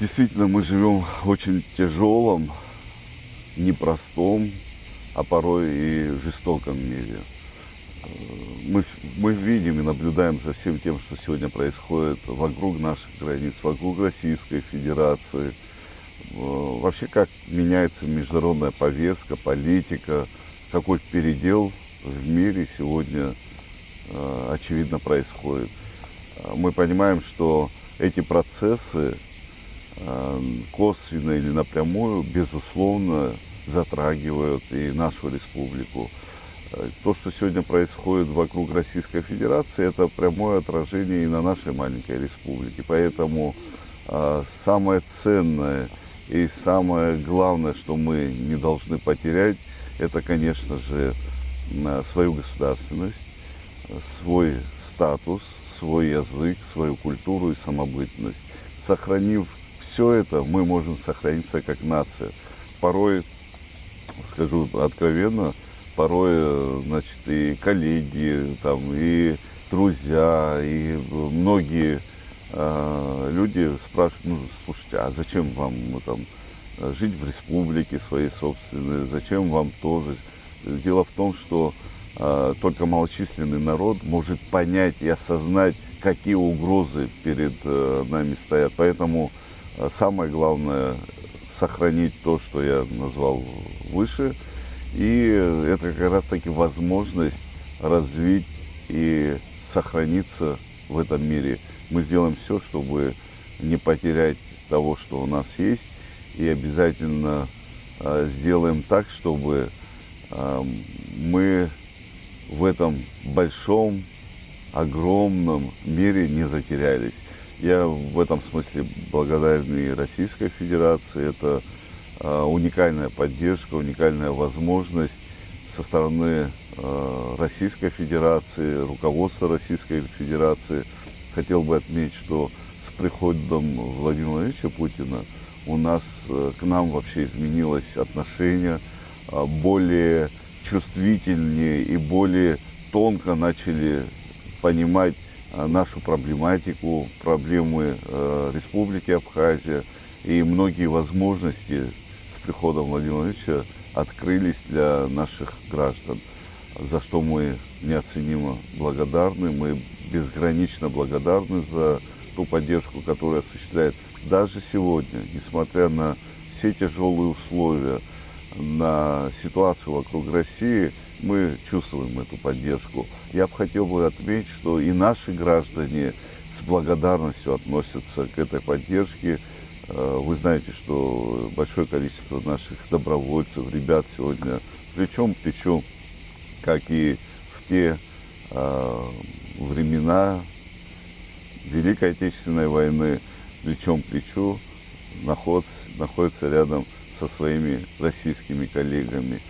Действительно, мы живем в очень тяжелом, непростом, а порой и жестоком мире. Мы видим и наблюдаем за всем тем, что сегодня происходит вокруг наших границ, вокруг Российской Федерации. Вообще, как меняется международная повестка, политика, какой передел в мире сегодня, очевидно, происходит. Мы понимаем, что эти процессы косвенно или напрямую, безусловно, затрагивают и нашу республику. То, что сегодня происходит вокруг Российской Федерации, это прямое отражение и на нашей маленькой республике. Поэтому самое ценное и самое главное, что мы не должны потерять, это, конечно же, свою государственность, свой статус, свой язык, свою культуру и самобытность. Сохранив все это, мы можем сохраниться как нация. Порой, скажу откровенно, порой, значит, и коллеги, там, и друзья, и многие люди спрашивают: ну, слушайте, а зачем вам там жить в республике своей собственной, зачем вам тоже? Дело в том, что только малочисленный народ может понять и осознать, какие угрозы перед нами стоят. Поэтому самое главное — сохранить то, что я назвал выше, и это как раз-таки возможность развить и сохраниться в этом мире. Мы сделаем все, чтобы не потерять того, что у нас есть, и обязательно сделаем так, чтобы мы в этом большом, огромном мире не затерялись. Я в этом смысле благодарен и Российской Федерации. Это уникальная поддержка, уникальная возможность со стороны Российской Федерации, руководства Российской Федерации. Хотел бы отметить, что с приходом Владимира Владимировича Путина у нас к нам вообще изменилось отношение, более чувствительнее и более тонко начали понимать нашу проблематику, проблемы Республики Абхазия, и многие возможности с приходом Владимира Владимировича открылись для наших граждан, за что мы неоценимо благодарны. Мы безгранично благодарны за ту поддержку, которую осуществляет даже сегодня, несмотря на все тяжелые условия, на ситуацию вокруг России. Мы чувствуем эту поддержку. Я бы хотел отметить, что и наши граждане с благодарностью относятся к этой поддержке. Вы знаете, что большое количество наших добровольцев, ребят сегодня плечом к плечу, как и в те времена Великой Отечественной войны, плечом к плечу находятся рядом со своими российскими коллегами.